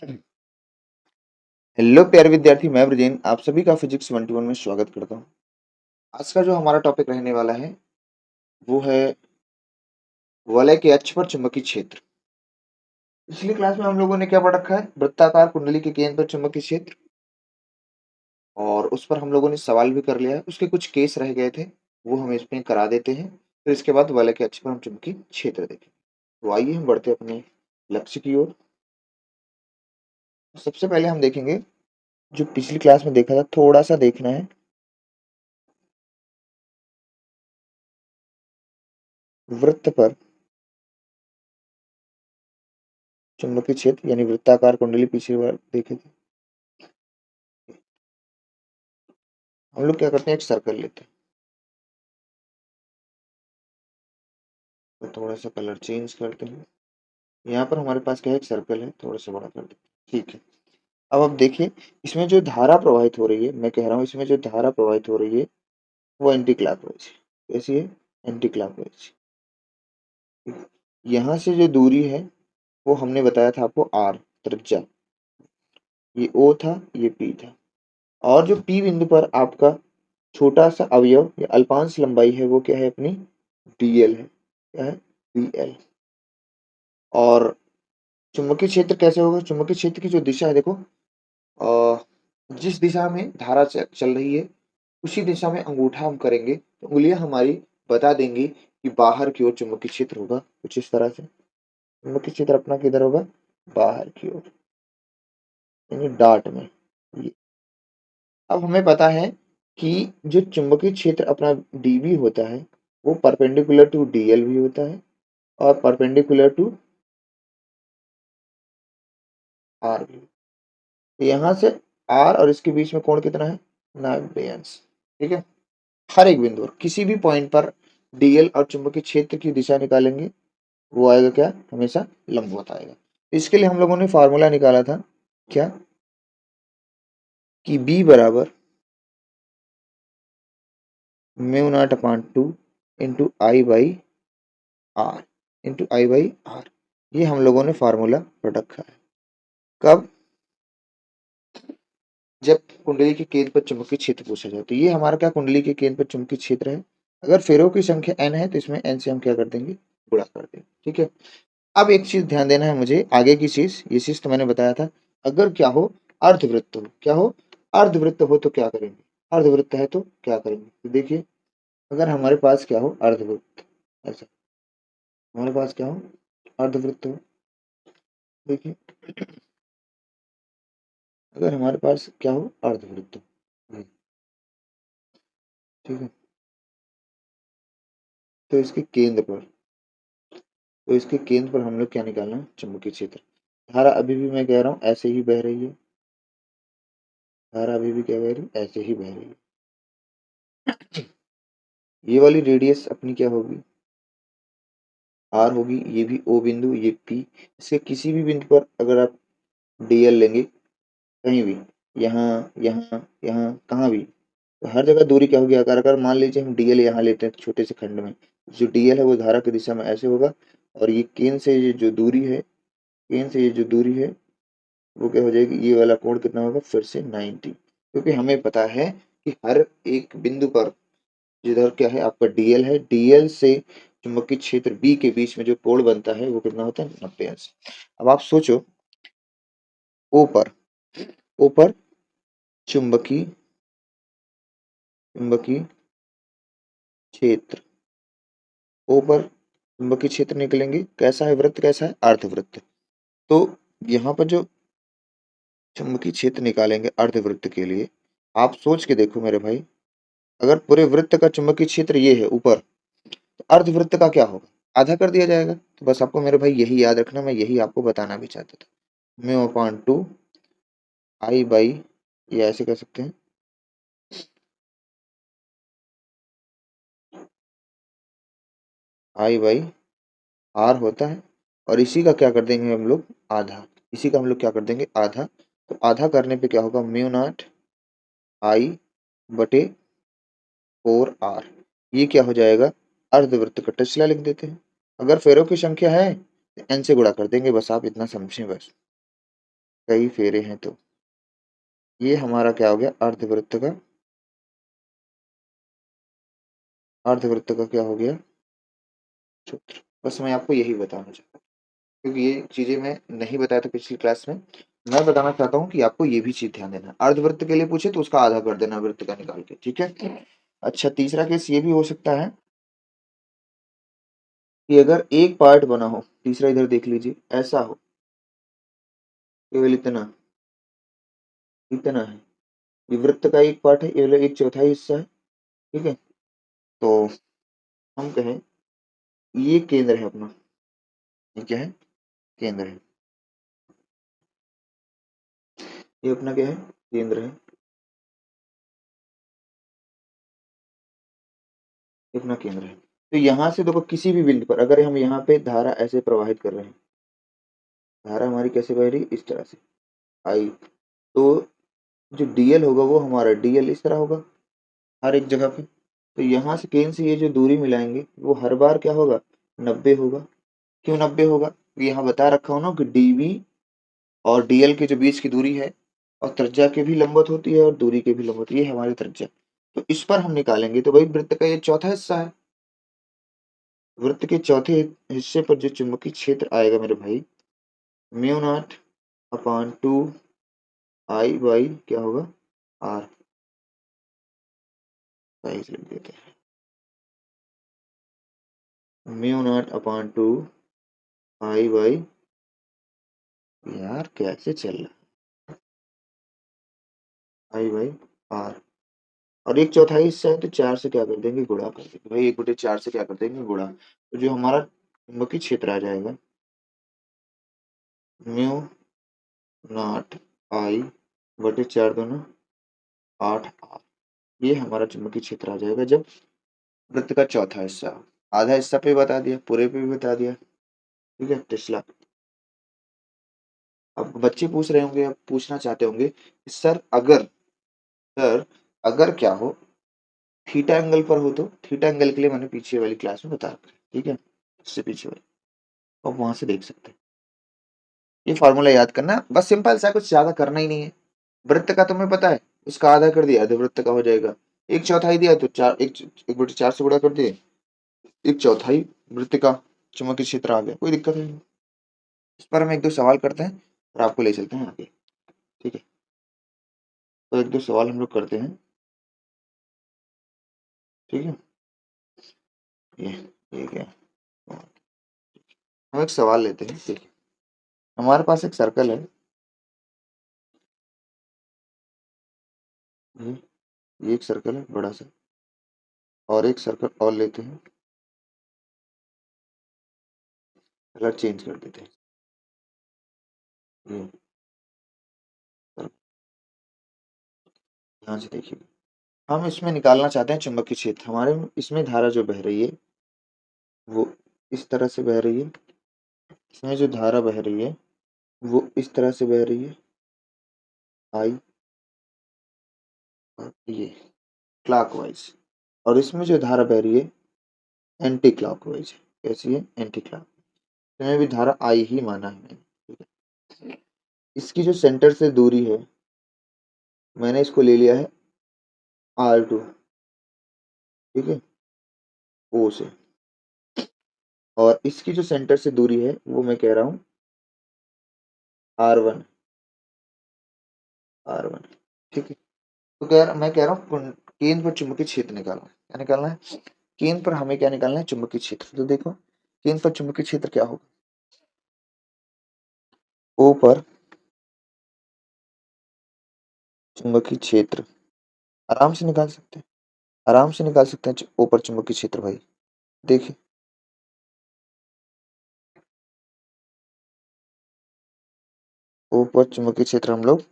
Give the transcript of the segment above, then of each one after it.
Hello प्यारे विद्यार्थी, मैं ब्रजेन आप सभी का फिजिक्स 121 में स्वागत करता हूँ। आज का जो हमारा टॉपिक रहने वाला है वो है वलय के अक्ष पर चुंबकीय क्षेत्र। पिछली क्लास में हम लोगों ने क्या पढ़ रखा है? वृत्ताकार कुंडली के केंद्र पर चुंबकीय क्षेत्र, और उस पर हम लोगों ने सवाल भी कर लिया है। उसके कुछ केस रह गए थे, वो हम इसमें करा देते हैं। फिर इसके बाद वलय के अक्ष पर हम चुंबकीय क्षेत्र देखें। तो आइए हम बढ़ते अपने लक्ष्य की ओर। सबसे पहले हम देखेंगे जो पिछली क्लास में देखा था, थोड़ा सा देखना है। वृत्त पर चुंबकीय क्षेत्र यानी वृत्ताकार कुंडली पिछली बार देखे थे। हम लोग क्या करते हैं, एक सर्कल लेते हैं। तो थोड़ा सा कलर चेंज करते हैं। यहाँ पर हमारे पास क्या है, एक सर्कल है, थोड़ा सा बड़ा कर देते हैं। ठीक है। अब आप देखिए, इसमें जो धारा प्रवाहित हो रही है, मैं कह रहा हूँ इसमें जो धारा प्रवाहित हो रही है वो एंटी क्लॉकवाइज है। कैसी है? Anti clockwise. यहाँ से जो दूरी है वो हमने बताया था आपको आर, त्रिज्या। ये ओ था, ये पी था। और जो पी बिंदु पर आपका छोटा सा अवयव या अल्पांश लंबाई है वो क्या है अपनी? डीएल है। क्या है? डीएल। और चुंबकीय क्षेत्र कैसे होगा? चुंबकीय क्षेत्र की जो दिशा है देखो, जिस दिशा में धारा चल रही है उसी दिशा में अंगूठा हम करेंगे तो उंगलियां हमारी बता देंगी कि बाहर की ओर चुंबकीय क्षेत्र होगा। कुछ इस तरह से चुंबकीय क्षेत्र अपना किधर होगा? बाहर की ओर, यानी डाट में। ये अब हमें पता है कि जो चुंबकीय क्षेत्र अपना डीबी होता है वो परपेंडिकुलर टू डीएल भी होता है और परपेंडिकुलर टू आर भी। तो यहाँ से आर और इसके बीच में कोण कितना है? 90 अंश। ठीक है। हर एक बिंदु पर किसी भी पॉइंट पर डीएल और चुंबकीय क्षेत्र की दिशा निकालेंगे, वो आएगा क्या? हमेशा लंबवत आएगा। इसके लिए हम लोगों ने फार्मूला निकाला था क्या, कि बी बराबर mu naught upon 2 into I by R, ये हम लोगों ने फार्मूला पढ़ रखा है। कब? जब कुंडली के केंद्र पर चुंबकीय क्षेत्र पूछा जाए। तो ये हमारा क्या, कुंडली के केंद्र पर चुंबकीय क्षेत्र है। अगर फेरों की संख्या n है तो इसमें n से हम क्या कर देंगे? गुणा कर देंगे। ठीक है। अब एक चीज ध्यान देना है मुझे, आगे की चीज, ये चीज तो मैंने बताया था। अगर क्या हो, अर्धवृत्त हो, क्या हो? अर्धवृत्त हो तो क्या करेंगे? अर्धवृत्त है तो क्या करेंगे? तो देखिए, अगर हमारे पास क्या हो, अर्धवृत्त, ऐसा हमारे पास क्या हो, अर्धवृत्त हो। देखिए, अगर हमारे पास क्या हो, अर्धवृत्त हो। ठीक है। तो इसके केंद्र पर, हम लोग क्या निकालना है? चुंबकीय क्षेत्र। धारा अभी भी मैं कह रहा हूँ ऐसे ही बह रही है। धारा अभी भी क्या बह रही है? ऐसे ही बह रही है। ये वाली रेडियस अपनी क्या होगी? आर होगी। ये भी ओ बिंदु, ये पी। इसके किसी भी बिंदु पर अगर आप डीएल लेंगे, कहीं भी, यहाँ, यहाँ, यहाँ, कहाँ भी, तो हर जगह दूरी क्या होगी? अगर मान लीजिए हम डीएल यहाँ लेते हैं छोटे से खंड में, जो डीएल है वो धारा की दिशा में ऐसे होगा, और ये केंद्र से ये जो दूरी है, वो क्या हो जाएगी? ये वाला कोण कितना होगा? फिर से 90। क्योंकि हमें पता है कि हर एक बिंदु पर जिधर क्या है आपका डीएल है, डीएल से चुंबकीय क्षेत्र बी के बीच में जो कोण बनता है वो कितना होता है? 90 अंश। अब आप सोचो, ओ पर, चुंबकीय क्षेत्र, ओ पर चुंबकीय क्षेत्र निकलेंगे। कैसा है वृत्त? कैसा है? अर्धवृत्त। तो यहाँ पर जो चुंबकीय क्षेत्र निकालेंगे अर्धवृत्त के लिए, आप सोच के देखो मेरे भाई, अगर पूरे वृत्त का चुंबकीय क्षेत्र ये है ऊपर, तो अर्धवृत्त का क्या होगा? आधा कर दिया जाएगा। तो बस आपको मेरे भाई यही याद रखना, मैं यही आपको बताना भी चाहता था। म्यू अपॉन 2 आई बाई, ये ऐसे कर सकते हैं, आई बाई आर होता है। और इसी का क्या कर देंगे हम लोग? आधा। इसी का हम लोग क्या कर देंगे? आधा। तो आधा करने पे क्या होगा? म्यू नॉट आई बटे 4 आर। ये क्या हो जाएगा? अर्धवृत्त का टेस्ला लिख देते हैं। अगर फेरों की संख्या है तो एन से गुणा कर देंगे। बस आप इतना समझें बस। कई फेरे हैं तो ये हमारा क्या हो गया, अर्धवृत्त का क्या हो गया, सूत्र। बस मैं आपको यही बताना चाहता हूँ, क्योंकि ये चीजें मैं नहीं बताया था पिछली क्लास में। मैं बताना चाहता हूँ कि आपको ये भी चीज ध्यान देना, अर्धवृत्त के लिए पूछे तो उसका आधा कर देना वृत्त का निकाल के, ठीक है। अच्छा, तीसरा केस ये भी हो सकता है कि अगर एक पार्ट बना हो, तीसरा इधर देख लीजिए, ऐसा हो, केवल इतना इतना है, ये वृत्त का एक पार्ट है, ये वाला एक चौथाई हिस्सा है, ठीक है। तो हम कहें ये केंद्र है अपना, ये क्या है, केंद्र है, ये अपना क्या है, केंद्र है, ये अपना केंद्र है। तो यहाँ से देखो किसी भी बिंदु पर अगर हम यहाँ पे धारा ऐसे प्रवाहित कर रहे हैं, धारा हमारी कैसे बह रही है, इस तरह से आई, तो जो डीएल होगा वो हमारा डीएल इस तरह होगा हर एक जगह पे। तो यहाँ से केंद्र से ये जो दूरी मिलाएंगे वो हर बार क्या होगा, 90 होगा। क्यों 90 होगा, यहाँ बता रखा हो ना कि डीवी और डीएल के जो बीच की दूरी है और त्रिज्या के भी लंबवत होती है और दूरी के भी लंबवत, ये है हमारी त्रिज्या। तो इस पर हम निकालेंगे, तो भाई वृत्त का ये चौथा हिस्सा है, वृत्त के चौथे हिस्से पर जो चुंबकीय क्षेत्र आएगा मेरे भाई, mu naught upon 2 I by क्या होगा, आर, साइज लिख देते हैं, mu naught upon 2 I by, यार कैसे चल रहा, आई बाई आर, और एक चौथाई हिस्सा है तो 4 से क्या कर देंगे, गुणा कर देंगे भाई, 1/4 से क्या कर देंगे, गुणा। तो जो हमारा चुंबकीय क्षेत्र आ जाएगा, म्यू नॉट आई बटे 4 दूना 8 आर, ये हमारा चुंबकीय क्षेत्र आ जाएगा जब वृत्त का चौथा हिस्सा हो। आधा हिस्सा पे बता दिया, पूरे पे भी बता दिया, ठीक है टेस्ला। अब बच्चे पूछ रहे होंगे, अब पूछना चाहते होंगे कि सर अगर क्या हो, थीटा एंगल पर हो, तो थीटा एंगल के लिए मैंने पीछे वाली क्लास में बता रखा है, ठीक है, इससे पीछे वाली आप वहां से देख सकते हैं। ये फॉर्मूला याद करना, बस सिंपल सा, कुछ ज्यादा करना ही नहीं है। वृत्त का तुम्हें पता है, उसका आधा कर दिया, अर्धवृत्त का हो जाएगा, एक चौथाई दिया तो 1/4 से गुणा कर दिए, एक चौथाई वृत्त का चुंबकीय क्षेत्र आ गया, कोई दिक्कत नहीं। इस पर हम एक दो सवाल करते हैं और आपको ले चलते हैं आगे, ठीक है। तो एक दो सवाल हम लोग करते हैं, ठीक है। ये ये क्या है? हम एक सवाल लेते हैं, ठीक है। हमारे पास एक सर्कल है, ये एक सर्कल है बड़ा सा, और एक सर्कल और लेते हैं, कलर चेंज कर देते हैं, ये ध्यान से देखिए। हम इसमें निकालना चाहते हैं चुंबकीय क्षेत्र, हमारे इसमें धारा जो बह रही है वो इस तरह से बह रही है, इसमें जो धारा बह रही है वो इस तरह से बह रही है, आई और ये क्लॉकवाइज, और इसमें जो धारा बह रही है एंटी क्लॉकवाइज है, कैसी है, एंटी क्लॉक। इसमें भी धारा आई ही माना है मैंने, ठीक है। इसकी जो सेंटर से दूरी है मैंने इसको ले लिया है R2, ठीक है, O से, और इसकी जो सेंटर से दूरी है वो मैं कह रहा हूँ R1, R1, ठीक है। तो मैं कह रहा हूँ केंद्र पर चुंबकीय क्षेत्र निकालना है, क्या निकालना है, केंद्र पर हमें क्या निकालना है, चुंबकीय क्षेत्र। तो देखो केंद्र पर चुंबकीय क्षेत्र क्या होगा, ओ पर चुंबकीय क्षेत्र, आराम से निकाल सकते हैं, आराम से निकाल सकते हैं ओ पर चुंबकीय क्षेत्र भाई, देखिए ओ पर चुंबकीय क्षेत्र हम लोग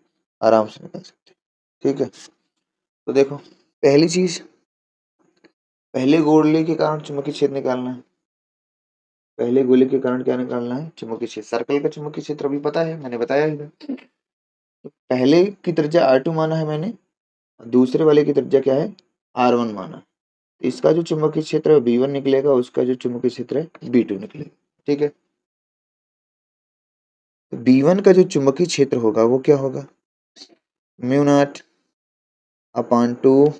आराम से निकाल सकते हैं, ठीक है। तो देखो पहली चीज, पहले गोले के कारण चुंबकीय क्षेत्र निकालना है, पहले गोले के कारण क्या निकालना है, चुंबकीय क्षेत्र। सर्कल का चुंबकीय क्षेत्र अभी पता है, मैंने बताया है। तो पहले की त्रिज्या R2 माना है मैंने, दूसरे वाले की त्रिज्या क्या है, R1 माना। इसका जो चुंबकीय क्षेत्र है B1 निकलेगा, उसका जो चुंबकीय क्षेत्र है B2 निकलेगा, ठीक है। तो B1 का जो चुंबकीय क्षेत्र होगा वो क्या होगा, म्यू नॉट अपॉन 2,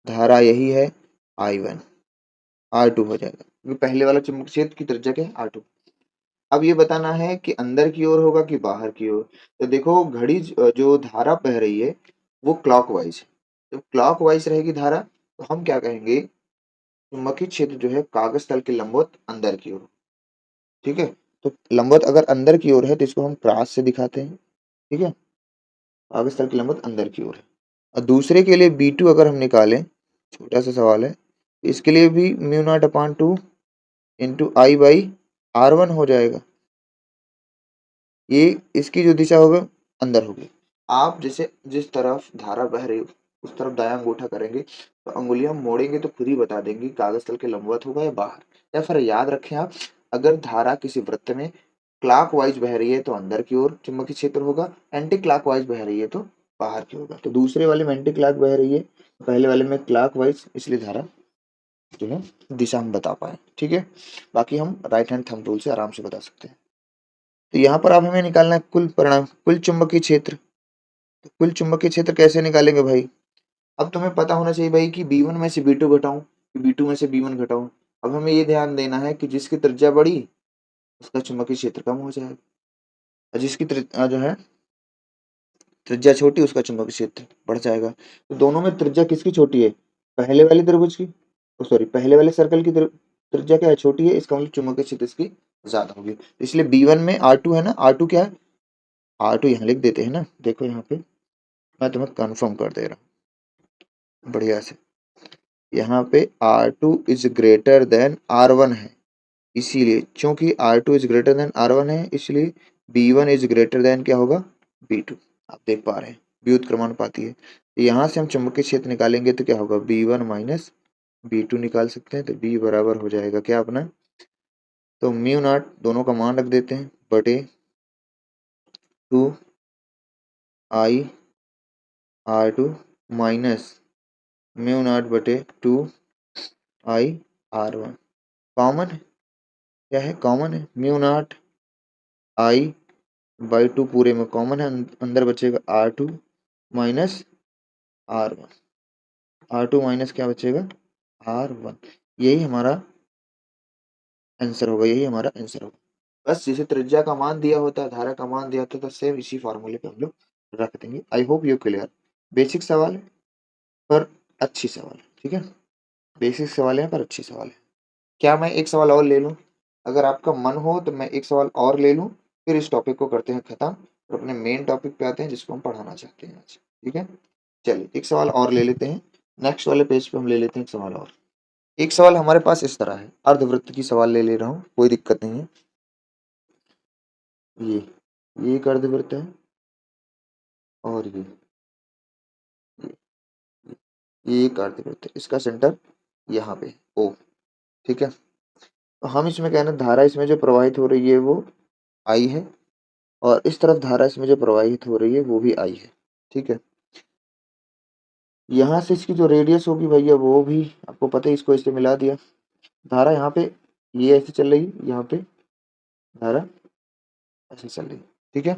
धारा यही है I1, R2 हो जाएगा क्योंकि पहले वाला चुंबकीय क्षेत्र की त्रिज्या क्या है, R2। अब ये बताना है कि अंदर की ओर होगा कि बाहर की ओर। तो देखो घड़ी जो धारा बह रही है वो क्लॉकवाइज है, जब क्लॉकवाइज रहेगी धारा तो हम क्या कहेंगे, चुंबकीय क्षेत्र जो है कागज तल के लंबवत अंदर की ओर। ठीक है, तो लंबवत अगर अंदर की ओर है तो इसको हम क्रॉस से दिखाते हैं। ठीक है, कागज तल के लंबवत अंदर की ओर है। और दूसरे के लिए B2 अगर हम निकालें, छोटा सा सवाल है, इसके लिए भी mu naught upon 2 into I by R1 हो जाएगा। ये इसकी जो दिशा होगा अंदर होगी। आप जैसे जिस तरफ धारा बह रही हो उस तरफ दायां अंगूठा करेंगे तो अंगुलियां मोड़ेंगे तो खुद ही बता देंगी कागज तल के लंबवत होगा या बाहर। या फिर याद रखें आप, अगर धारा किसी वृत्त में क्लॉकवाइज बह रही है तो अंदर की ओर चुंबकीय क्षेत्र होगा, एंटी क्लॉकवाइज बह रही है तो बाहर की होगा। तो दूसरे वाले में एंटी क्लॉक बह रही है, पहले वाले में क्लॉकवाइज, इसलिए धारा जो है दिशा हम बता पाए। ठीक है, बाकी हम राइट हैंड थंब रूल से आराम से बता सकते हैं। तो यहाँ पर आप हमें निकालना है कुल परिणाम, कुल चुंबकीय क्षेत्र। तो कुल चुंबकीय क्षेत्र कैसे निकालेंगे भाई, अब तुम्हें पता होना चाहिए भाई कि B1 में से B2 घटाऊं, B2 में से B1 घटाऊं। अब हमें ये ध्यान देना है कि जिसकी त्रिज्या बड़ी उसका चुंबकीय क्षेत्र कम हो जाएगा, और जिसकी जो है त्रिज्या छोटी उसका चुंबकीय क्षेत्र बढ़ जाएगा। तो दोनों में त्रिज्या किसकी छोटी है, पहले वाली त्रिभुज की, सॉरी पहले वाले सर्कल की त्रिज्या क्या है, छोटी है, इसका मतलब चुंबकीय क्षेत्र इसकी ज्यादा होगी। इसलिए B1 में R2 है ना, R2 क्या है, R2 यहाँ लिख देते हैं ना, देखो यहाँ पे मैं तुम्हें कंफर्म कर दे रहा हूँ बढ़िया से। यहाँ पे R2 is greater than R1 है, इसीलिए चूंकि R2 is greater than R1 है इसलिए B1 इज ग्रेटर देन क्या होगा, B2। आप देख पा रहे हैं व्युत्क्रमानुपाती है। तो यहाँ से हम चुंबकीय क्षेत्र निकालेंगे तो क्या होगा, B1 माइनस B2 निकाल सकते हैं। तो B बराबर हो जाएगा क्या अपना, तो म्यू नॉट दोनों का मान रख देते हैं बटे 2 I R2 minus mu naught बटे 2 I R1। कॉमन है, क्या है कॉमन है, म्यू नॉट I बाई 2 पूरे में कॉमन है, अंदर बचेगा R2 minus R1, R2 minus क्या बचेगा R1। यही हमारा आंसर होगा, यही हमारा आंसर होगा। बस जैसे त्रिज्या का मान दिया होता है, धारा का मान दिया होता है, तो सेम इसी फॉर्मूले पे हम लोग रख देंगे। आई होप यू क्लियर। बेसिक सवाल है पर अच्छी सवाल है। ठीक है, बेसिक सवाल है पर अच्छी सवाल है। क्या मैं एक सवाल और ले लूं, अगर आपका मन हो तो मैं एक सवाल और ले लूं, फिर इस टॉपिक को करते हैं खत्म और अपने मेन टॉपिक पे आते हैं जिसको हम पढ़ाना चाहते हैं आज। ठीक है, चलिए एक सवाल और ले लेते हैं, नेक्स्ट वाले पेज पे हम ले लेते हैं एक सवाल और। एक सवाल हमारे पास इस तरह है, अर्धवृत्त की सवाल ले ले रहा हूँ, कोई दिक्कत नहीं है। ये ये एक अर्धवृत्त है और ये ये एक अर्धवृत्त है, इसका सेंटर यहाँ पे O। ठीक है, तो हम इसमें कहना धारा इसमें जो प्रवाहित हो रही है वो I है, और इस तरफ धारा इसमें जो प्रवाहित हो रही है वो भी I है। ठीक है, यहाँ से इसकी जो रेडियस होगी भैया वो भी आपको पता है, इसको इससे मिला दिया। धारा यहाँ पे ये ऐसे चल रही है, यहाँ पे धारा ऐसे चल रही है। ठीक है,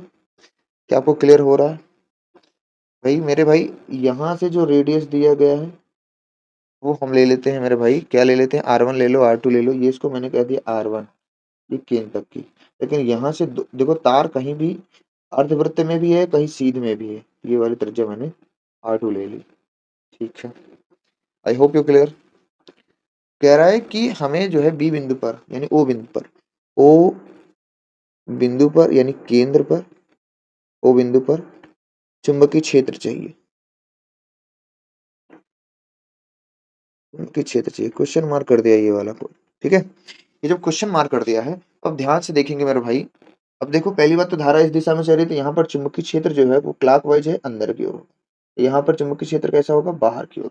क्या आपको क्लियर हो रहा है भाई मेरे भाई, यहाँ से जो रेडियस दिया गया है वो हम ले लेते हैं मेरे भाई, क्या ले लेते हैं, R1 ले लो R2 ले लो, ये इसको मैंने कह दिया R1, ये केंद्र तक की। लेकिन यहाँ से देखो तार कहीं भी अर्धवृत्त में भी है कहीं सीध में भी है, ये वाली त्रिज्या मैंने R2 ले ली। ठीक है, आई होप यू क्लियर। कह रहा है कि हमें जो है बी बिंदु पर यानी ओ बिंदु पर, ओ बिंदु पर यानी केंद्र पर, ओ बिंदु पर चुंबकीय क्षेत्र चाहिए, चुंबकीय क्षेत्र चाहिए, क्वेश्चन मार्क कर दिया ये वाला को। ठीक है, ये जब क्वेश्चन मार्क कर दिया है अब ध्यान से देखेंगे मेरे भाई। अब देखो पहली बात तो धारा इस दिशा में चल रही है तो यहाँ पर चुंबकीय क्षेत्र जो है वो क्लॉकवाइज है, अंदर की ओर। यहाँ पर चुंबकीय क्षेत्र कैसा होगा, बाहर की ओर।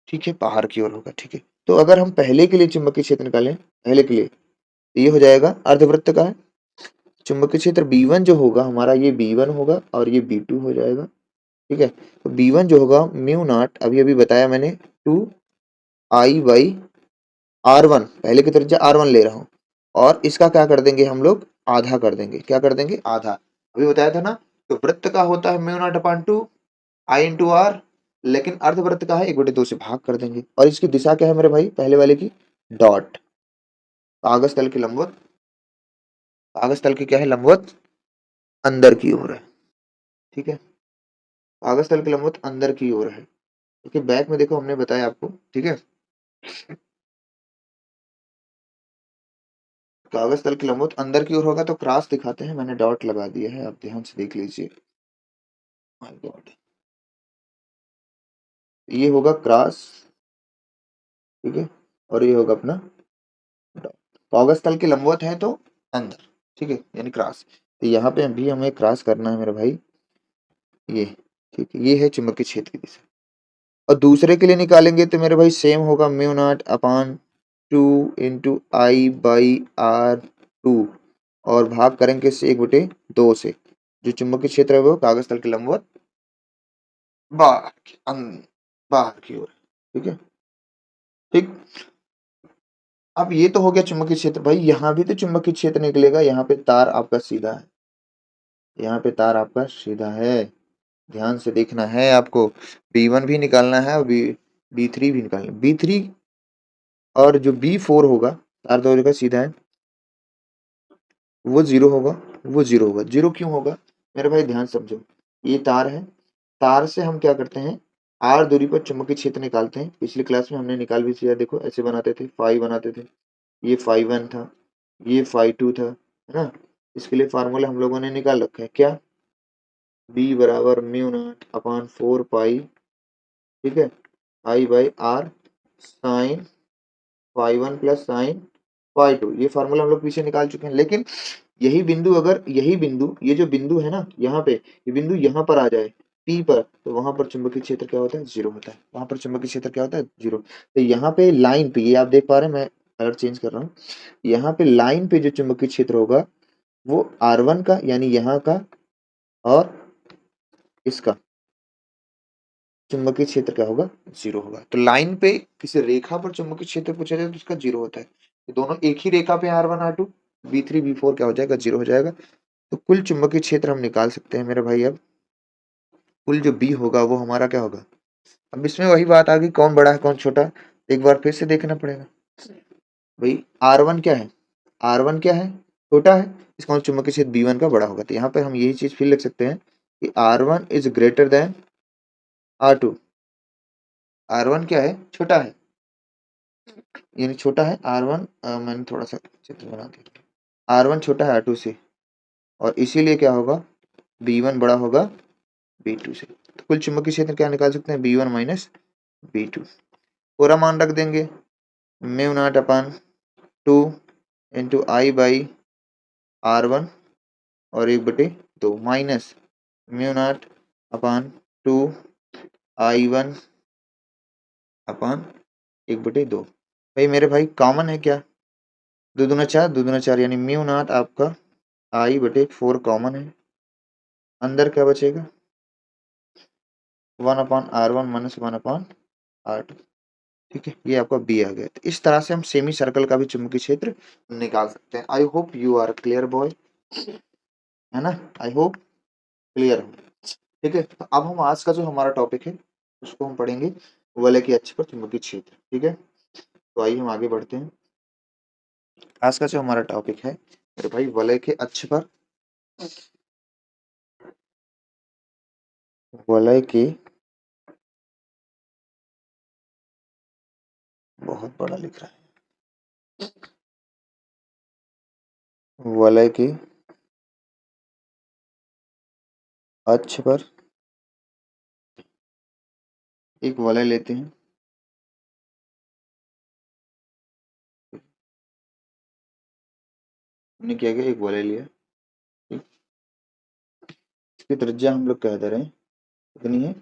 ठीक है, बाहर की ओर होगा। ठीक है, तो अगर हम पहले के लिए चुंबकीय क्षेत्र निकालें, पहले के लिए तो ये हो जाएगा अर्धवृत्त का है, चुंबकीय क्षेत्र B1 जो होगा हमारा ये B1 होगा और ये B2 हो जाएगा। ठीक है, तो B1 जो होगा म्यू नॉट, अभी अभी बताया मैंने 2I बाई R1, पहले की त्रिज्या R1 ले रहा हूँ, और इसका क्या कर देंगे हम लोग आधा कर देंगे। क्या कर देंगे? आधा। अभी बताया था ना, तो वृत्त का होता है mu naught upon 2 I into R, लेकिन अर्धवृत्त का है 1/2 से भाग कर देंगे। और इसकी दिशा क्या है मेरे भाई? पहले वाले की डॉट। कागज तल की लंबवत, कागज तल की क्या है? लंबवत अंदर की ओर है। ठीक है, कागज तल की लंबवत अंदर की ओर है। ठीक है, बैक में देखो हमने बताया आपको। ठीक है, कागज तल की लंबवत अंदर की ओर होगा तो क्रॉस दिखाते हैं, मैंने डॉट लगा दिया है, आप ध्यान से देख लीजिए। माय गॉड, ये होगा क्रॉस। ठीक है, और ये होगा अपना डॉट। कागज तल की लंबवत है तो अंदर, ठीक है, यानी क्रॉस। तो यहाँ पे भी हमें क्रॉस करना है मेरे भाई, ये। ठीक है, ये है चुंबकीय क्षेत्र की दिशा। और दूसरे के लिए निकालेंगे तो मेरे भाई सेम होगा, mu naught upon 2 into I by R 2, और भाग करेंगे इससे 1/2 से। जो चुंबकीय क्षेत्र है वो कागज तल के लंबवत बाहर बाहर की ओर। ठीक है, ठीक। अब ये तो हो गया चुंबकीय क्षेत्र। भाई यहाँ भी तो चुंबकीय क्षेत्र निकलेगा, यहाँ पे तार आपका सीधा है, यहाँ पे तार आपका सीधा है। ध्यान से देखना है आपको। B1 भी निकालना है और B3 भी निकालना है। B3 और जो B4 होगा, तार दोनों का सीधा है, वो जीरो होगा, वो जीरो होगा। जीरो क्यों होगा मेरे भाई? ध्यान समझो, ये तार है, तार से हम क्या करते हैं, आर दूरी पर चुंबकीय क्षेत्र निकालते हैं। पिछली क्लास में हमने निकाल भी किया, देखो ऐसे बनाते थे, फाई बनाते थे। ये फाई 1 था, ये फाई 2 था, है ना। इसके लिए फार्मूला हम लोगों ने निकाल रखा है, क्या? B बराबर म्यू नॉट अपॉन 4 पाई, ठीक है, I by R sine phi 1 plus sine phi 2। ये फार्मूला हम लोग पीछे निकाल चुके हैं। लेकिन यही बिंदु, अगर यही बिंदु, ये जो बिंदु है ना यहाँ पे, ये बिंदु यहाँ पर आ जाए P पर, तो वहां पर चुंबकीय क्षेत्र क्या होता है? जीरो होता है। वहां पर चुंबकीय क्षेत्र क्या होता है? जीरो। तो यहाँ पे लाइन पे, ये आप देख पा रहे हैं, मैं कलर चेंज कर रहा हूँ। यहाँ पे लाइन पे जो चुंबकीय क्षेत्र होगा वो R1 का, यानी यहाँ का, और इसका चुंबकीय क्षेत्र क्या होगा? जीरो होगा। तो लाइन पे किसी रेखा पर चुंबकीय क्षेत्र पूछा जाए तो उसका जीरो होता है। ये दोनों एक ही रेखा पे R1 R2, B3 B4 क्या हो जाएगा? जीरो हो जाएगा। तो कुल चुंबकीय क्षेत्र हम निकाल सकते हैं मेरे भाई। अब कुल जो बी होगा वो हमारा क्या होगा? अब इसमें वही बात आ गई, कौन बड़ा है कौन छोटा, एक बार फिर से देखना पड़ेगा। भाई R1 क्या है? R1 क्या है? छोटा है, इसका मतलब चुंबकीय क्षेत्र B1 का बड़ा होगा। तो यहाँ पे हम यही चीज फिर लिख सकते हैं कि R1 is greater than R2। R1 क्या है? छोटा है, यानी छोटा है R1। मैंने थोड़ा सा चित्र बना दिया। R1 छोटा है R2 से, और इसीलिए क्या होगा? B1 बड़ा होगा B2 से। तो कुल चुंबकीय क्षेत्र क्या निकाल सकते हैं? B1 minus B2। पूरा मान रख देंगे, mu naught upon 2 into I by R1 और 1/2 माइनस म्यू नॉट अपन 2 I1 अपन 1/2। भाई मेरे भाई कॉमन है क्या? दो दूना चार, दो दूना चार, यानी म्यू नॉट आपका I/4 कॉमन है। अंदर क्या बचेगा? 1/R1 minus 1/R2। ठीक है, ये आपका बी आ गया। तो इस तरह से हम सेमी सर्कल का भी चुंबकीय क्षेत्र निकाल सकते हैं। I hope you are clear boy, है ना। आई होप क्लियर हो। ठीक है, तो अब हम आज का जो हमारा टॉपिक है उसको हम पढ़ेंगे, वलय के अक्ष पर चुंबकीय क्षेत्र। ठीक है, तो आइए हम आगे बढ़ते हैं। आज का जो हमारा टॉपिक है मेरे भाई, वलय के अक्ष पर, वलय के, बहुत बड़ा लिख रहा है, वलय के अक्ष पर एक वलय लेते हैं। हमने क्या किया? एक वलय लिया। ठीक? इसकी त्रिज्या हम लोग कह दे रहे हैं कितनी है?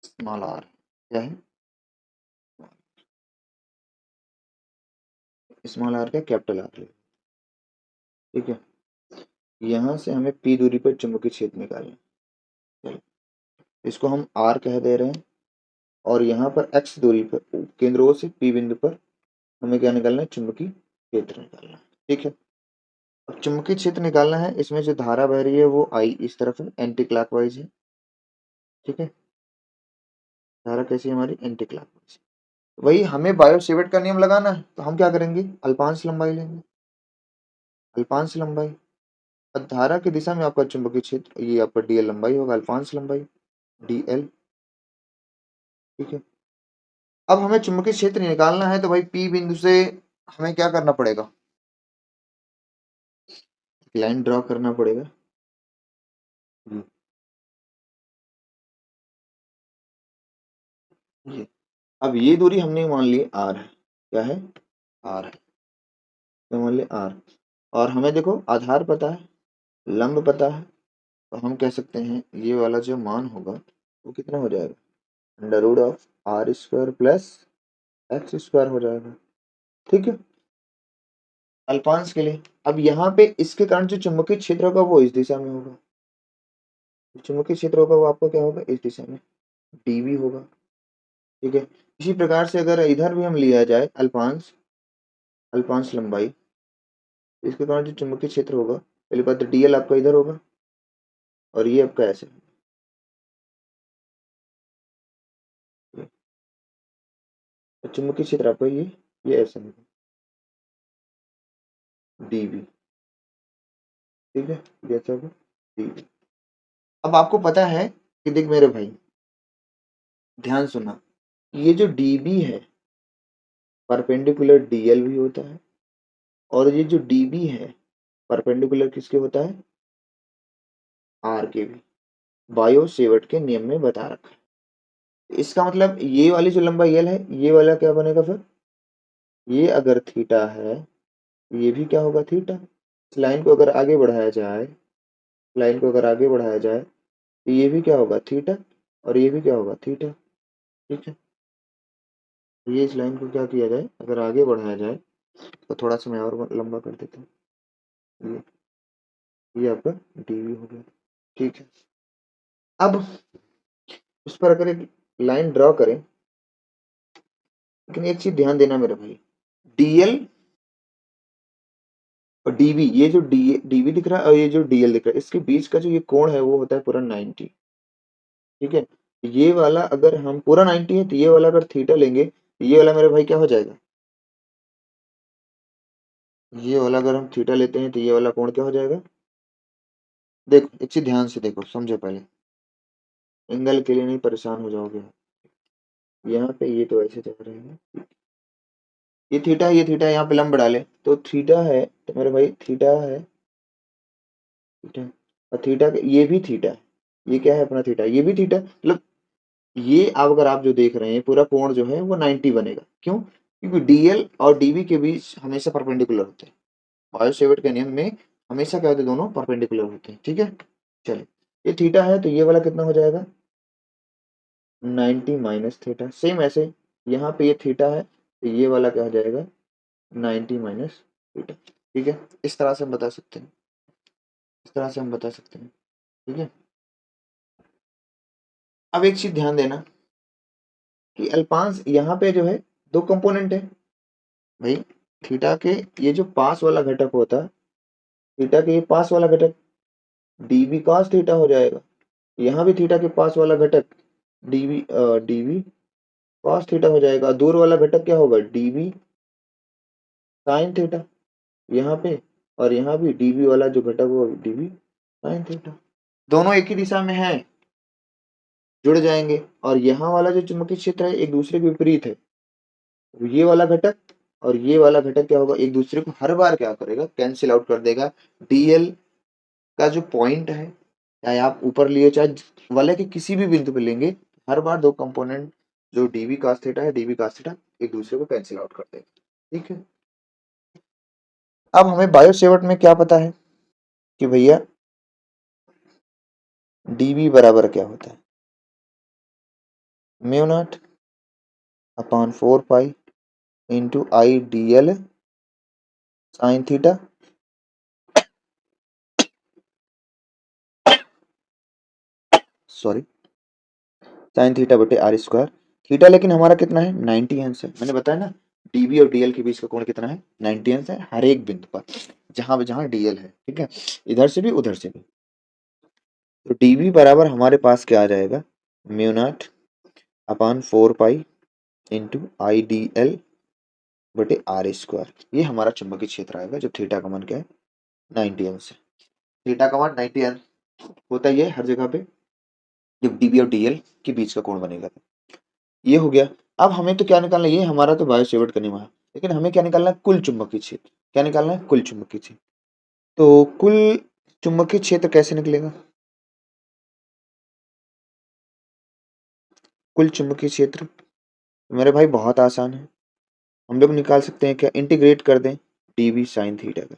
Small R. क्या है? स्मॉल आर का कैपिटल आर ले। ठीक है, यहाँ से हमें पी दूरी पर चुंबकीय क्षेत्र निकालना है। चलो, इसको हम आर कह दे रहे हैं, और यहाँ पर एक्स दूरी पर केंद्र O से पी बिंदु पर हमें क्या निकालना है? चुंबकीय क्षेत्र निकालना है। ठीक है, अब चुंबकीय क्षेत्र निकालना है, इसमें जो धारा बह रही है वो आई इस तरफ है, एंटी क्लॉकवाइज है। ठीक है, धारा कैसी है हमारी, एंटी क्लॉकवाइज। वही हमें बायो सेवर्ट का नियम लगाना है, तो हम क्या करेंगे, अल्पांश लंबाई लेंगे, अल्पांश लंबाई। अब धारा की दिशा में आपका चुंबकीय क्षेत्र, ये आपका डीएल लंबाई होगा, अल्पांश लंबाई डीएल। ठीक है, अब हमें चुंबकीय क्षेत्र निकालना है, तो भाई पी बिंदु से हमें क्या करना पड़ेगा, लाइन ड्रॉ करना पड़ेगा। ये अब ये दूरी हमने मान ली आर है, क्या है, आर है, तो मान लिया आर। और हमें देखो आधार पता है, लंब पता है, तो हम कह सकते हैं ये वाला जो मान होगा वो कितना हो जाएगा, under root of R square plus X square हो जाएगा। ठीक है, अल्पांश के लिए। अब यहाँ पे इसके कारण जो चुंबकीय क्षेत्र होगा वो इस दिशा में होगा, चुंबकीय क्षेत्र होगा वो आपको क्या होगा, इस दिशा में डीवी होगा। ठीक है, इसी प्रकार से अगर इधर भी हम लिया जाए अल्पांश, अल्पांश लंबाई, इसके कारण जो चुंबकीय क्षेत्र होगा, पहली बात तो डीएल आपका इधर होगा और ये आपका ऐसे, तो चुंबकीय क्षेत्र आपका ये ऐसे होगा, डीवी। ठीक है, ये ऐसा होगा डीवी। अब आपको पता है कि देख मेरे भाई, ध्यान सुना, ये जो डीबी है परपेंडिकुलर डीएल भी होता है, और ये जो डीबी है परपेंडिकुलर किसके होता है, आर के भी, बायो सेवर्ट के नियम में बता रखा है। इसका मतलब ये वाली जो लंबाई एल है, ये वाला क्या बनेगा फिर, ये अगर थीटा है, ये भी क्या होगा, थीटा। इस लाइन को अगर आगे बढ़ाया जाए, लाइन को अगर आगे बढ़ाया जाए, तो ये भी क्या होगा, थीटा, और ये भी क्या होगा, थीटा। ठीक है, ये इस लाइन को क्या किया जाए, अगर आगे बढ़ाया जाए, तो थोड़ा सा मैं और लंबा कर देता हूँ, ये आपका डीवी हो गया। ठीक है, अब उस पर अगर एक लाइन ड्रॉ करें, लेकिन एक चीज ध्यान देना मेरे भाई, डीएल और डीवी, ये जो डीवी दिख रहा है और ये जो डीएल दिख रहा है, इसके बीच का जो ये कोण है वो होता है पूरा 90। ठीक है, ये वाला अगर हम पूरा 90 है, तो ये वाला अगर थीटा लेंगे, तो ये वाला मेरे भाई क्या हो जाएगा, ये वाला अगर हम थीटा लेते हैं तो ये वाला कोण क्या हो जाएगा। देखो एक चीज ध्यान से देखो, समझो पहले, एंगल के लिए नहीं परेशान हो जाओगे। यहाँ पे ये तो ऐसे चल रहे हैं, ये थीटा है, ये थीटा है, यहाँ पे लंब डाले तो थीटा है, तो मेरे भाई थीटा है, थीटा, और थीटा ये भी थीटा है, ये क्या है अपना थीटा, ये भी थीटा, मतलब ये अब अगर आप जो देख रहे हैं पूरा कोण जो है वो 90 बनेगा। क्यों, क्योंकि डीएल और डीवी के बीच हमेशा परपेंडिकुलर होते हैं, बायो सेवर्ट के नियम में हमेशा क्या होते हैं, दोनों परपेंडिकुलर होते हैं। ठीक है, चलिए, ये थीटा है तो ये वाला कितना हो जाएगा, 90 माइनस थीटा। सेम ऐसे यहाँ पे ये थीटा है तो ये वाला क्या हो जाएगा, 90 माइनस थीटा। ठीक है, इस तरह से हम बता सकते हैं, इस तरह से हम बता सकते हैं। ठीक है, अब एक चीज ध्यान देना कि अल्पांश यहाँ पे जो है दो कंपोनेंट है भाई, थीटा के ये जो पास वाला घटक होता है, थीटा के ये पास वाला घटक डीबी cos थीटा हो जाएगा, यहाँ भी थीटा के पास वाला घटक डीबी डीबी cos थीटा हो जाएगा, दूर वाला घटक क्या होगा, डीबी sin थीटा यहाँ पे, और यहाँ भी डीबी वाला जो घटक होगा डीबी sin थीटा। दोनों एक ही दिशा में है, जुड़ जाएंगे, और यहाँ वाला जो चुंबकीय क्षेत्र है एक दूसरे के विपरीत है, ये वाला घटक और ये वाला घटक क्या होगा, एक दूसरे को हर बार क्या करेगा, कैंसिल आउट कर देगा। डीएल का जो पॉइंट है, चाहे आप ऊपर लिए चाहे वाले के किसी भी बिंदु पे लेंगे, हर बार दो कंपोनेंट जो डीवी cos थीटा है, डीवी cos थीटा एक दूसरे को कैंसिल आउट कर देगा। ठीक है, अब हमें बायो सेवर्ट में क्या पता है कि भैया डीवी बराबर क्या होता है, mu naught upon 4 pi into आई D L sine theta, sorry sine theta बटे आर स्क्वायर। थीटा लेकिन हमारा कितना है, 90 अंश है, मैंने बताया ना डीबी और डीएल के बीच का कोण कितना है? 90 अंश है हर एक बिंदु पर, जहां जहां डीएल है, ठीक है, इधर से भी उधर से भी। तो डीबी बराबर हमारे पास क्या आ जाएगा? Mu naught upon 4 pi into आई डी एल बटे आर स्क्वायर। ये हमारा चुंबकीय क्षेत्र आएगा जब थीटा का मान क्या है? 90 अंश है। थीटा का मान 90 अंश होता ही है हर जगह पे जब डीबी और डीएल के बीच का कोण बनेगा। ये हो गया। अब हमें तो क्या निकालना है? ये हमारा तो बायो सेवर्ट करने वाला, लेकिन हमें क्या निकालना है? कुल चुंबकीय क्षेत्र। क्या निकालना है? कुल चुंबकीय क्षेत्र। तो कुल चुंबकीय क्षेत्र कैसे निकलेगा? कुल चुंबकीय क्षेत्र मेरे भाई बहुत आसान है। हम लोग निकाल सकते हैं, क्या इंटीग्रेट कर दें डीवी साइन थीटा का।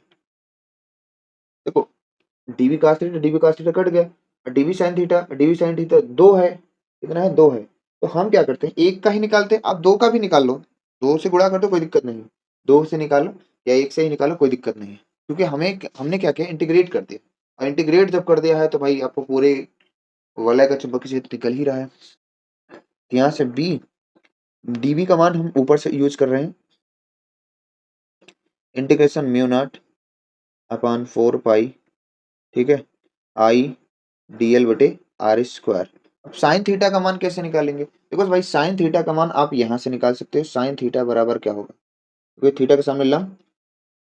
देखो डीवी cos थीटा कट गया, और डीवी साइन थीटा दो है। कितना है? दो है। तो हम क्या करते हैं? एक का ही निकालते हैं। आप दो का भी निकाल लो, दो से गुणा कर दो, कोई दिक्कत नहीं है। दो से निकालो या एक से ही निकालो, कोई दिक्कत नहीं है, क्योंकि हमने क्या किया? इंटीग्रेट कर दिया। और इंटीग्रेट जब कर दिया है तो भाई आपको पूरे वलय का चुंबकीय क्षेत्र निकल ही रहा है। तो यहाँ से बी डीवी का मान हम ऊपर से यूज कर रहे हैं, integration mu naught upon 4 pi, ठीक है, आई डीएल बटे आर स्क्वायर। अब साइन थीटा का मान कैसे निकालेंगे? देखो भाई साइन थीटा का मान आप यहाँ से निकाल सकते हो। साइन थीटा बराबर क्या होगा? क्योंकि थीटा के सामने लंब,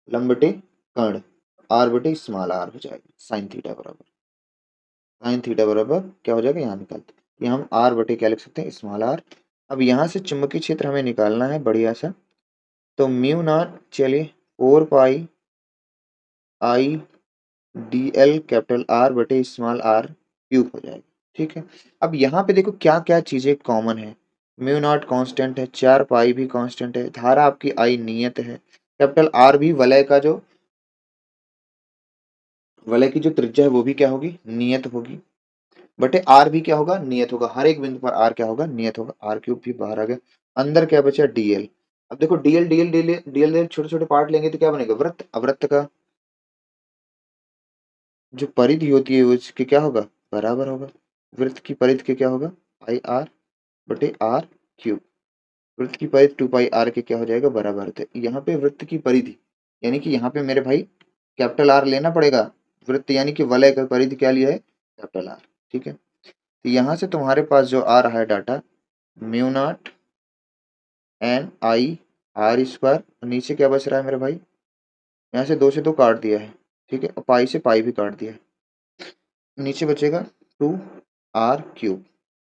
लंब बटे कर्ण, आर बटे स्मॉल आर हो जाएगा। साइन थीटा बराबर क्या हो जाएगा? यहाँ निकालते हैं, ये हम आर बटे क्या लिख सकते हैं? Small R. अब यहाँ से चुंबकीय क्षेत्र हमें निकालना है बढ़िया सा। तो म्यू नॉट, चलिए 4 pi I D L capital R बटे स्मॉल आर क्यूब हो जाएगा, ठीक है। अब यहाँ पे देखो क्या क्या चीजें कॉमन है। म्यू नॉट कांस्टेंट है, 4 पाई भी कांस्टेंट है, धारा आपकी आई नियत है, कैपिटल आर भी वलय की जो त्रिज्या है वो भी क्या होगी? नियत होगी, बटे आर भी क्या होगा? नियत होगा। हर एक बिंदु पर आर क्या होगा? नियत होगा। आर क्यूब भी बाहर आ गया, अंदर क्या बचा? डीएल। अब देखो डीएल डीएल डीएल डीएल छोटे छोटे पार्ट लेंगे तो क्या बनेगा? वृत्त। अवृत्त का जो परिधि होती है वो इसके क्या होगा? बराबर होगा। वृत्त की परिधि के क्या होगा? पाई आर बटे आर क्यूब। वृत्त की परिधि 2 पाई आर के क्या हो जाएगा? बराबर। तो यहाँ पे वृत्त की परिधि यानी कि यहाँ पे मेरे भाई कैपिटल आर लेना पड़ेगा। वृत्त यानी कि वलय का परिधि क्या लिया है? कैपिटल आर, ठीक है। तो यहाँ से तुम्हारे पास जो आ रहा है data, mu not an I R square, नीचे क्या बच रहा है मेरे भाई? यहाँ से दो काट दिया है, ठीक है, और पाई से पाई भी काट दिया है, नीचे बचेगा 2 आर क्यूब।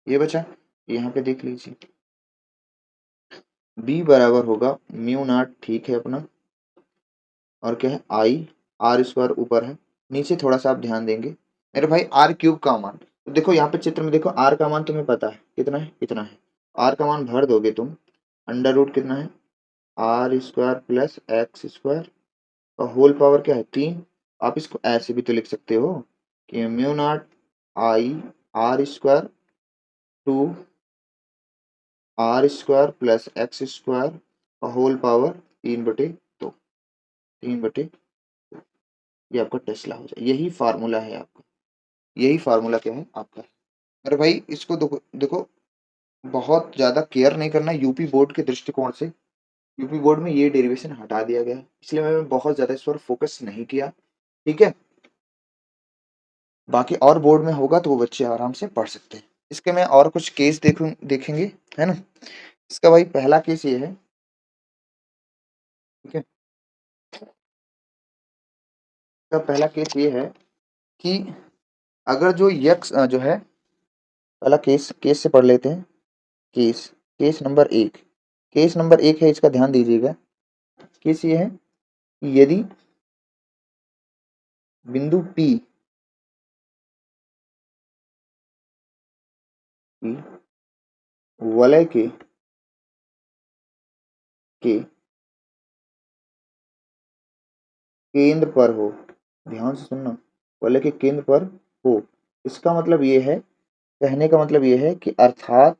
ये बचा, यहाँ पे देख लीजिए बी बराबर होगा म्यू नॉट, ठीक है अपना, और क्या है? आई आर स्क्वायर ऊपर है, नीचे थोड़ा सा आप ध्यान देंगे मेरे भाई आर क्यूब का मान। तो देखो यहाँ पे चित्र में देखो आर का मान तुम्हें पता है कितना है? इतना है। आर का मान भर दोगे तुम, अंडर रूट कितना है? R square plus X square का होल पावर क्या है? 3। आप इसको ऐसे भी तो लिख सकते हो कि mu naught I R square 2 R square plus X square का होल पावर 3/2, 3/, ये आपका टेस्ला हो जाए। यही फार्मूला है आपका, यही फार्मूला क्या है आपका? अरे भाई इसको देखो देखो, बहुत ज्यादा केयर नहीं करना यूपी बोर्ड के दृष्टिकोण से। यूपी बोर्ड में ये डेरिवेशन हटा दिया गया है, इसलिए मैंने बहुत ज्यादा इस पर फोकस नहीं किया, ठीक है। बाकी और बोर्ड में होगा तो वो बच्चे आराम से पढ़ सकते हैं। इसके मैं और कुछ केस देखेंगे, है ना। इसका भाई पहला केस ये है, ठीक है। इसका पहला केस ये है कि अगर जो यक्स जो है, पहला केस केस से पढ़ लेते हैं। केस केस नंबर एक, केस नंबर एक है, इसका ध्यान दीजिएगा। केस ये है कि यदि बिंदु P की वलय के केंद्र पर हो, ध्यान से सुनना, वलय के केंद्र पर हो, इसका मतलब ये है, कहने का मतलब ये है कि अर्थात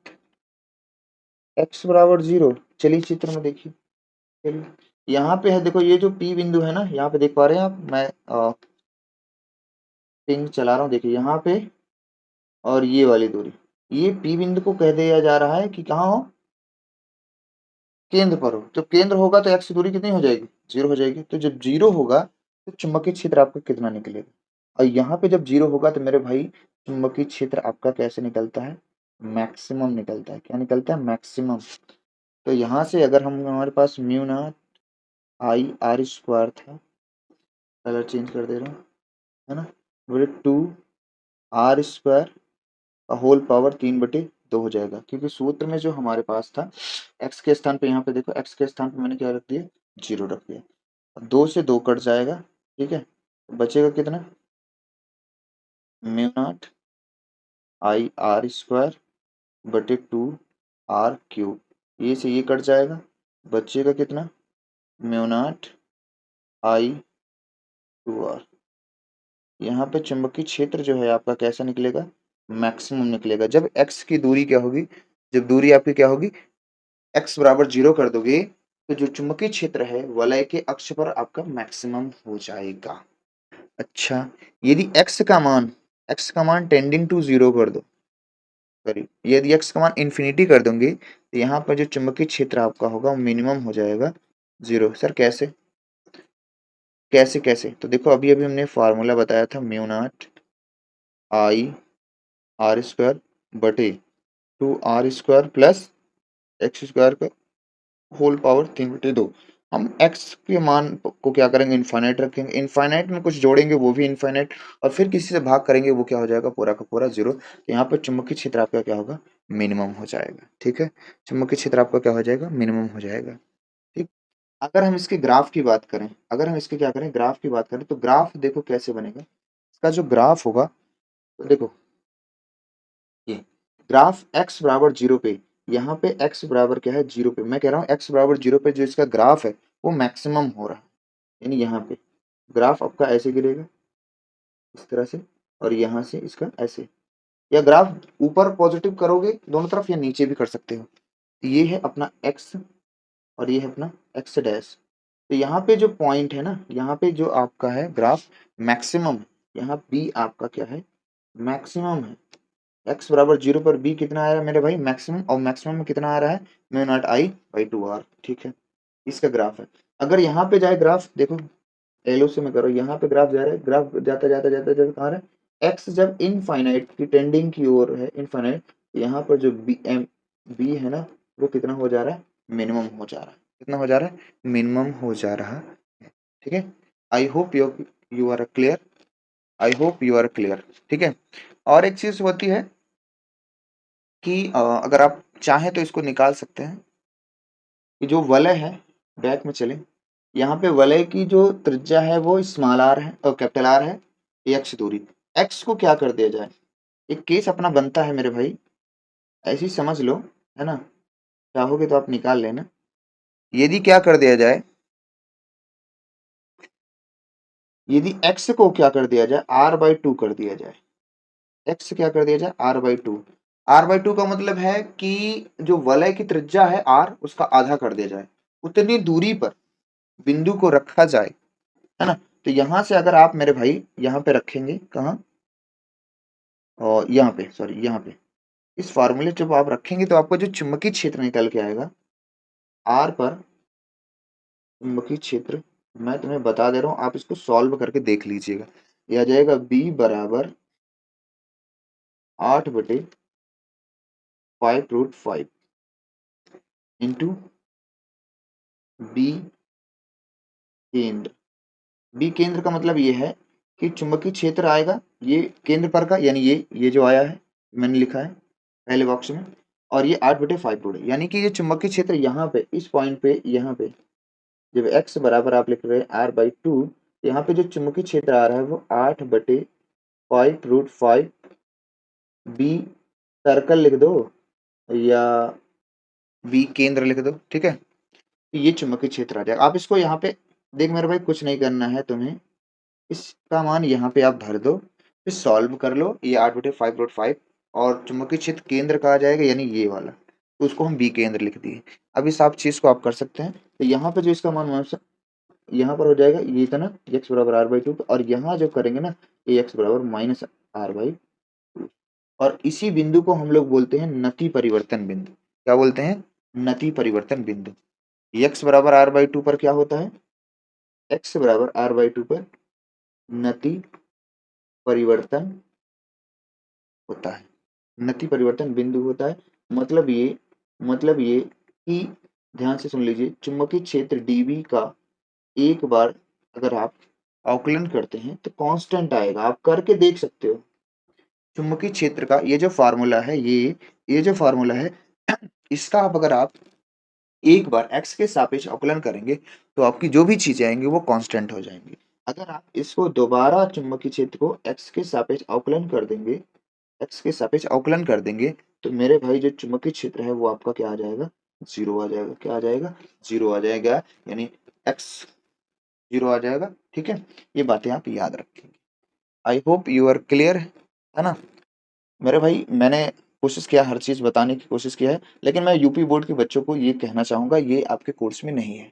x बराबर 0। चलिए चित्र में देखिए, चलिए यहाँ पे है, देखो ये जो P बिंदु है ना, यहाँ पे देख पा रहे हैं आप, मैं पिंग चला रहा हूँ, देखिए यहाँ पे, और ये वाली दूरी, ये P बिंदु को कह दिया जा रहा है कि कहाँ हो? केंद्र पर हो। जब केंद्र होगा तो एक्स की दूरी कितनी हो जाएगी, 0 हो जाएगी। तो जब 0 होगा तो चुंबकीय क्षेत्र आपका कितना निकलेगा। और यहाँ पे जब 0 होगा तो मेरे भाई चुंबकीय क्षेत्र आपका कैसे निकलता है, मैक्सिमम निकलता है। क्या निकलता है, मैक्सिमम। तो यहाँ से अगर हम, हमारे पास mu naught I R square था, कलर चेंज कर दे रहा हूँ, है ना, बटे 2 आर स्क्वायर का होल पावर 3/2 हो जाएगा। क्योंकि सूत्र में जो हमारे पास था, एक्स के स्थान पे, यहाँ पे देखो एक्स के स्थान पे मैंने क्या रख दिया, 0 रख दिया। 2 से 2 कट जाएगा, ठीक है, तो बचेगा कितना, mu naught I R square बटे 2 आर क्यूब। ये से ये कट जाएगा, बचेगा कितना, म्यू नॉट आई 2 आर। यहाँ पे चुंबकीय क्षेत्र जो है आपका कैसा निकलेगा, मैक्सिमम निकलेगा। जब एक्स की दूरी क्या होगी, जब दूरी आपकी क्या होगी, एक्स बराबर 0 कर दोगे तो जो चुंबकीय क्षेत्र है वलय के अक्ष पर आपका मैक्सिमम हो जाएगा। अच्छा, यदि एक्स का मान टेंडिंग टू 0 कर दो, सॉरी, यदि एक्स का मान इंफिनिटी कर दोगे तो यहाँ पर जो चुंबकीय क्षेत्र आपका होगा वो मिनिमम हो जाएगा 0। सर कैसे, कैसे कैसे, तो देखो अभी अभी हमने फार्मूला बताया था, mu naught I R square बटे 2 R square plus X square का होल पावर 3/2। हम एक्स के मान को क्या करेंगे, इनफाइनाइट रखेंगे, इनफाइनाइट में कुछ जोड़ेंगे वो भी इनफाइनाइट, और फिर किसी से भाग करेंगे वो क्या हो जाएगा, पूरा का पूरा 0। तो यहाँ पर चुंबकीय क्षेत्र आपका क्या होगा, मिनिमम हो जाएगा। ठीक है, चुंबकीय क्षेत्र आपका क्या हो जाएगा, मिनिमम हो जाएगा। ठीक, अगर हम इसके ग्राफ की बात करें, अगर हम इसके क्या करें, ग्राफ की बात करें, तो ग्राफ देखो कैसे बनेगा। इसका जो ग्राफ होगा, तो देखो ये ग्राफ x बराबर 0 पे, यहाँ पे x बराबर क्या है, 0 पे, मैं कह रहा हूँ x बराबर 0 पे जो इसका ग्राफ है वो मैक्सिमम हो रहा है। यानी यहाँ पे ग्राफ आपका ऐसे गिरेगा इस तरह से, और यहाँ से इसका ऐसे, या ग्राफ ऊपर पॉजिटिव करोगे दोनों तरफ, या नीचे भी कर सकते हो। तो ये है अपना x और ये है अपना x डैश। तो यहाँ पे जो पॉइंट है ना, यहाँ पे जो आपका है ग्राफ मैक्सिमम, यहाँ b आपका क्या है, मैक्सिमम है। एक्स बराबर 0 पर बी कितना आ रहा है मेरे भाई, मैक्सिमम, और मैक्सिमम में कितना आ रहा है, mu naught I by 2 R. ठीक है, इसका ग्राफ है। अगर यहाँ पे जाए ग्राफ, देखो एलो से मैं करो, यहाँ पे ग्राफ जा रहा है, ग्राफ जाता जाता जाता जाता कहाँ रहा है, एक्स जब इनफाइनाइट की टेंडिंग की ओर है, इनफाइनाइट, यहाँ पर जो बी है ना, वो कितना हो जा रहा है, मिनिमम हो जा रहा है। कितना हो जा रहा है, मिनिमम हो जा रहा है। ठीक है, I hope you are clear, I hope you are clear. ठीक है, और एक चीज होती है कि अगर आप चाहें तो इसको निकाल सकते हैं कि जो वलय है, बैक में चले, यहाँ पे वलय की जो त्रिज्या है वो स्मॉल आर है और कैपिटल आर है, एक्स दूरी, एक्स को क्या कर दिया जाए, एक केस अपना बनता है मेरे भाई, ऐसे ही समझ लो, है ना, चाहोगे तो आप निकाल लेना। यदि क्या कर दिया जाए, यदि एक्स को क्या कर दिया जाए, r/2 कर दिया जाए, एक्स क्या कर दिया जाए, r/2। r/2 का मतलब है कि जो वलय की त्रिज्या है r, उसका आधा कर दिया जाए, उतनी दूरी पर बिंदु को रखा जाए, है ना। तो यहां से अगर आप मेरे भाई यहाँ पे रखेंगे, कहाँ, और यहाँ पे, सॉरी यहाँ पे, इस फार्मूले जब आप रखेंगे तो आपको जो चुंबकीय क्षेत्र निकल के आएगा आर पर, चुंबकीय क्षेत्र मैं तुम्हें बता दे रहा हूँ, आप इसको सॉल्व करके देख लीजिएगा। यह आ जाएगा बी बराबर 8/5√5 इंटू बी केंद्र। बी केंद्र का मतलब ये है कि चुंबकीय क्षेत्र आएगा ये केंद्र पर का, यानी ये जो आया है मैंने लिखा है पहले बॉक्स में, और ये 8/5 यानी कि ये चुंबकीय क्षेत्र यहाँ पे, इस पॉइंट पे, यहाँ पे जब x बराबर आप लिख रहे हैं r/2, यहाँ पे जो चुंबकीय क्षेत्र आ रहा है वो 8/5√5 बी सर्कल लिख दो, या बी केंद्र लिख दो। ठीक है, तो ये चुंबकीय क्षेत्र आ जाएगा। आप इसको यहाँ पे देख मेरे भाई, कुछ नहीं करना है तुम्हें, इसका मान यहाँ पे आप भर दो, फिर सॉल्व कर लो, ये 8/5/5, और चुंबकीय क्षेत्र केंद्र का आ जाएगा, यानी ये वाला, तो उसको हम बी केंद्र लिख दिए। अब इस आप चीज को आप कर सकते हैं। तो यहाँ पे जो इसका मान यहाँ पर हो जाएगा ये इतना, x बराबर r/2, और यहाँ जो करेंगे ना, ये x बराबर -r/2, और इसी बिंदु को हम लोग बोलते हैं नति परिवर्तन बिंदु। क्या बोलते हैं, नति परिवर्तन बिंदु। एक्स बराबर आर बाई टू पर क्या होता है, एक्स बराबर आर बाई टू पर नति परिवर्तन होता है, नति परिवर्तन बिंदु होता है। मतलब ये कि ध्यान से सुन लीजिए, चुंबकीय क्षेत्र dv का एक बार अगर आप अवकलन करते हैं तो कांस्टेंट आएगा, आप करके देख सकते हो। चुंबकीय क्षेत्र का ये जो फार्मूला है, ये जो फार्मूला है इसका अगर आप एक बार x के सापेक्ष अवकलन करेंगे तो आपकी जो भी चीजें आएंगी वो कांस्टेंट हो जाएंगी। अगर आप इसको दोबारा चुंबकीय क्षेत्र को x के सापेक्ष अवकलन कर देंगे, x के सापेक्ष अवकलन कर देंगे तो मेरे भाई जो चुंबकीय क्षेत्र है वो आपका क्या आ जाएगा, जीरो आ जाएगा। क्या आ जाएगा, जीरो आ जाएगा, यानी x जीरो आ जाएगा। ठीक है, ये बातें आप याद रखेंगे। I hope you are clear, है ना मेरे भाई। मैंने कोशिश किया, हर चीज बताने की कोशिश किया है, लेकिन मैं यूपी बोर्ड के बच्चों को ये कहना चाहूंगा ये आपके कोर्स में नहीं है,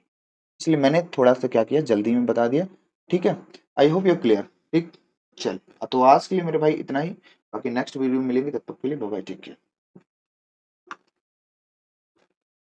इसलिए मैंने थोड़ा सा क्या किया, जल्दी में बता दिया। ठीक है, आई होप यू क्लियर। ठीक, चल तो आज के लिए मेरे भाई इतना ही, बाकी नेक्स्ट वीडियो में मिलेंगे, तब तक के लिए बाय बाय, टेक केयर।